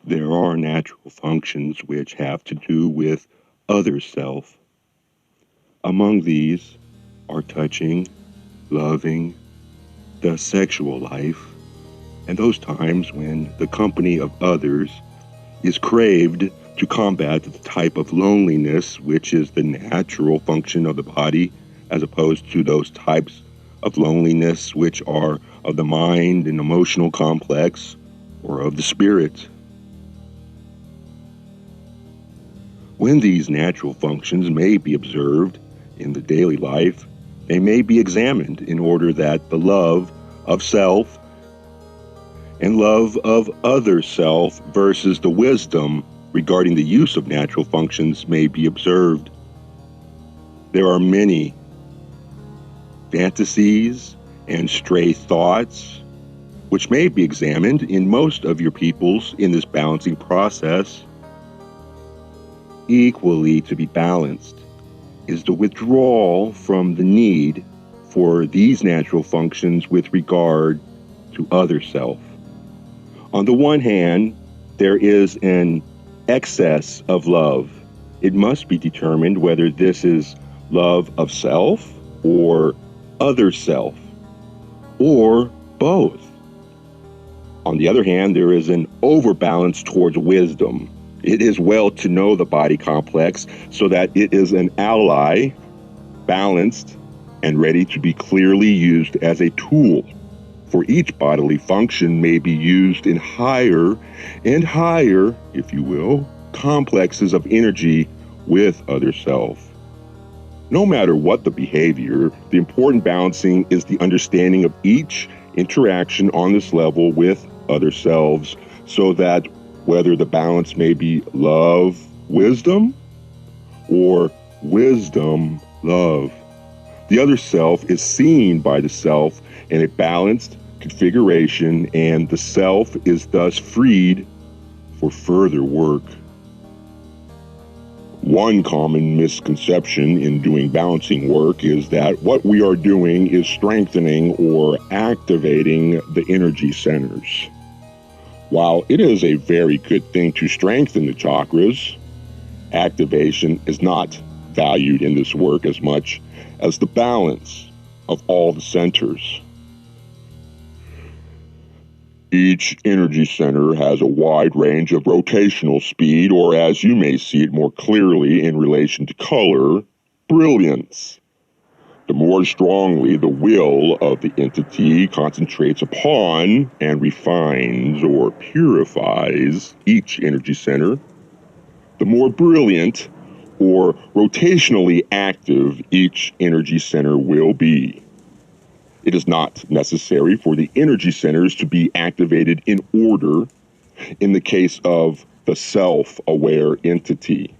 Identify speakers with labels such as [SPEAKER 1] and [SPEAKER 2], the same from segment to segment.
[SPEAKER 1] There are natural functions which have to do with other self. Among these are touching, loving, the sexual life, and those times when the company of others is craved to combat the type of loneliness which is the natural function of the body, as opposed to those types of loneliness which are of the mind and emotional complex or of the spirit. When these natural functions may be observed in the daily life, they may be examined in order that the love of self and love of other self versus the wisdom regarding the use of natural functions may be observed. There are many fantasies and stray thoughts which may be examined in most of your peoples in this balancing process. Equally to be balanced is the withdrawal from the need for these natural functions with regard to other self. On the one hand, there is an excess of love. It must be determined whether this is love of self or other self, or both. On the other hand, there is an overbalance towards wisdom. It is well to know the body complex so that it is an ally, balanced, and ready to be clearly used as a tool. For each bodily function may be used in higher and higher, if you will, complexes of energy with other self. No matter what the behavior, the important balancing is the understanding of each interaction on this level with other selves, so that whether the balance may be love, wisdom, or wisdom, love, the other self is seen by the self in a balanced configuration, and the self is thus freed for further work. One common misconception in doing balancing work is that what we are doing is strengthening or activating the energy centers. While it is a very good thing to strengthen the chakras, activation is not valued in this work as much as the balance of all the centers. Each energy center has a wide range of rotational speed, or as you may see it more clearly in relation to color, brilliance. The more strongly the will of the entity concentrates upon and refines or purifies each energy center, the more brilliant or rotationally active each energy center will be. It is not necessary for the energy centers to be activated in order in the case of the self-aware entity.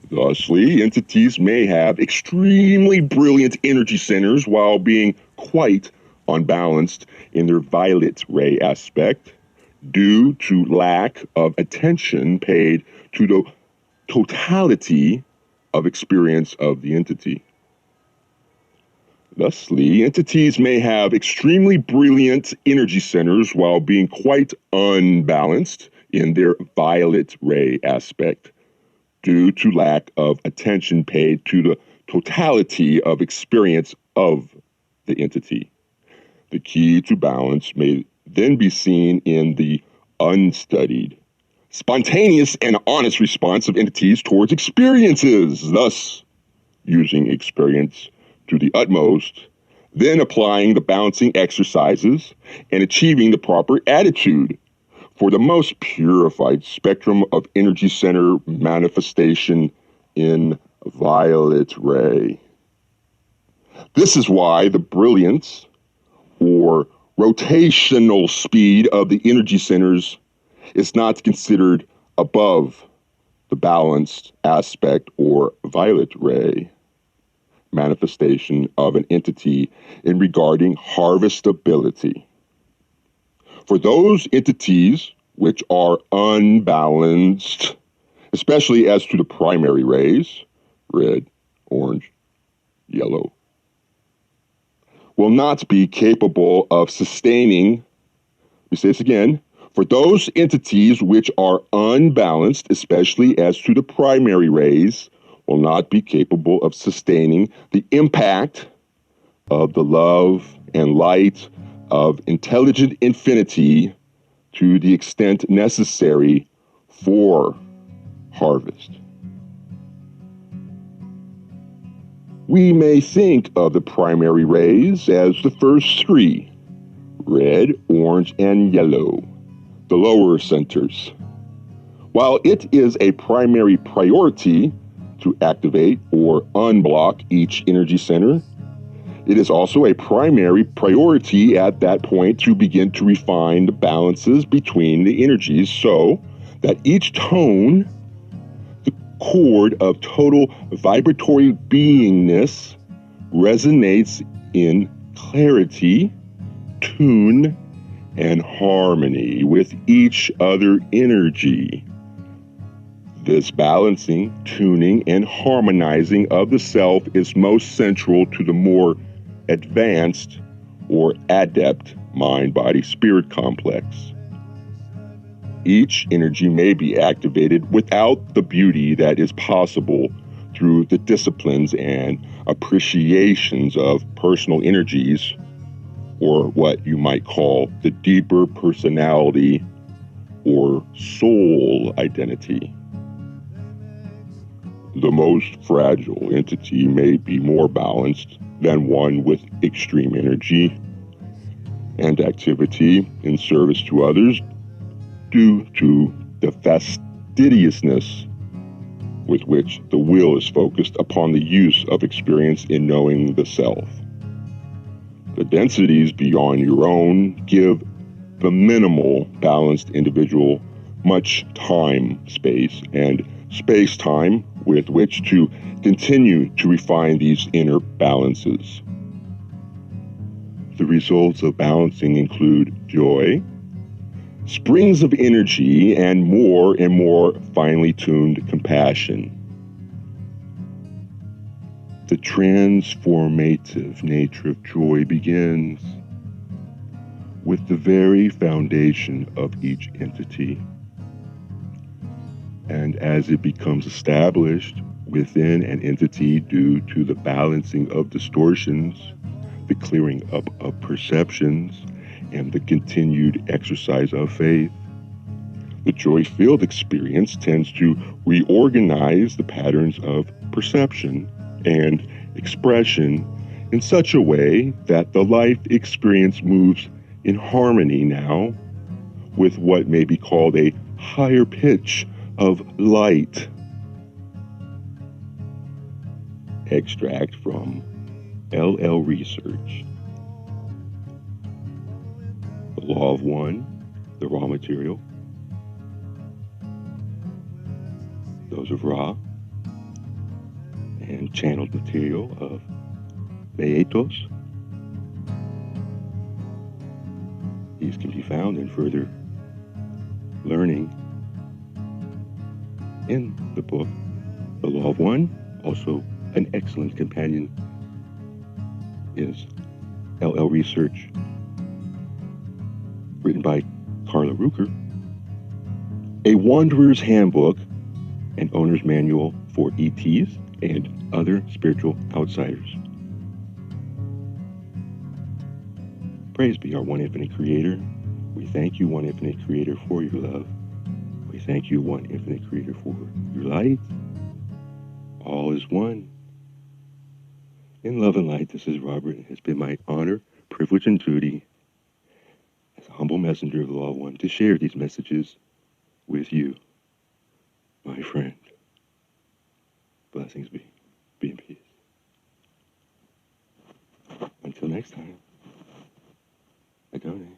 [SPEAKER 1] Thusly, entities may have extremely brilliant energy centers while being quite unbalanced in their violet ray aspect due to lack of attention paid to the totality of experience of the entity. Thusly, entities may have extremely brilliant energy centers while being quite unbalanced in their violet ray aspect due to lack of attention paid to the totality of experience of the entity. The key to balance may then be seen in the unstudied, spontaneous and honest response of entities towards experiences, thus using experience to the utmost, then applying the balancing exercises and achieving the proper attitude for the most purified spectrum of energy center manifestation in violet ray. This is why the brilliance or rotational speed of the energy centers is not considered above the balanced aspect or violet ray manifestation of an entity in regarding harvestability. For those entities which are unbalanced, especially as to the primary rays, red, orange, yellow, will not be capable of sustaining, we say this again, For those entities which are unbalanced, especially as to the primary rays, will not be capable of sustaining the impact of the love and light of intelligent infinity to the extent necessary for harvest. We may think of the primary rays as the first three, red, orange, and yellow, the lower centers. While it is a primary priority to activate or unblock each energy center, it is also a primary priority at that point to begin to refine the balances between the energies so that each tone, the chord of total vibratory beingness, resonates in clarity, tune, and harmony with each other energy. This balancing, tuning, and harmonizing of the self is most central to the more advanced or adept mind-body-spirit complex. Each energy may be activated without the beauty that is possible through the disciplines and appreciations of personal energies, or what you might call the deeper personality or soul identity. The most fragile entity may be more balanced than one with extreme energy and activity in service to others due to the fastidiousness with which the will is focused upon the use of experience in knowing the self. The densities beyond your own give the minimal balanced individual much time, space, and space-time with which to continue to refine these inner balances. The results of balancing include joy, springs of energy, and more finely tuned compassion. The transformative nature of joy begins with the very foundation of each entity. And as it becomes established within an entity due to the balancing of distortions, the clearing up of perceptions, and the continued exercise of faith, the joy-filled experience tends to reorganize the patterns of perception and expression in such a way that the life experience moves in harmony now with what may be called a higher pitch of light. Extract from LL Research. The Law of One, the raw material. Those of Ra, and channeled material of Laitos. These can be found in further learning in the book, The Law of One. Also, an excellent companion is LL Research, written by Carla, a Wanderers Handbook, an owner's manual for ETs and other spiritual outsiders. Praise be our One Infinite Creator. We thank you, One Infinite Creator, for your love. We thank you, One Infinite Creator, for your light. All is one. In love and light, this is Robert. It has been my honor, privilege, and duty as a humble messenger of the Law of One to share these messages with you, my friend. Blessings be. Be in peace. Until next time, I donate.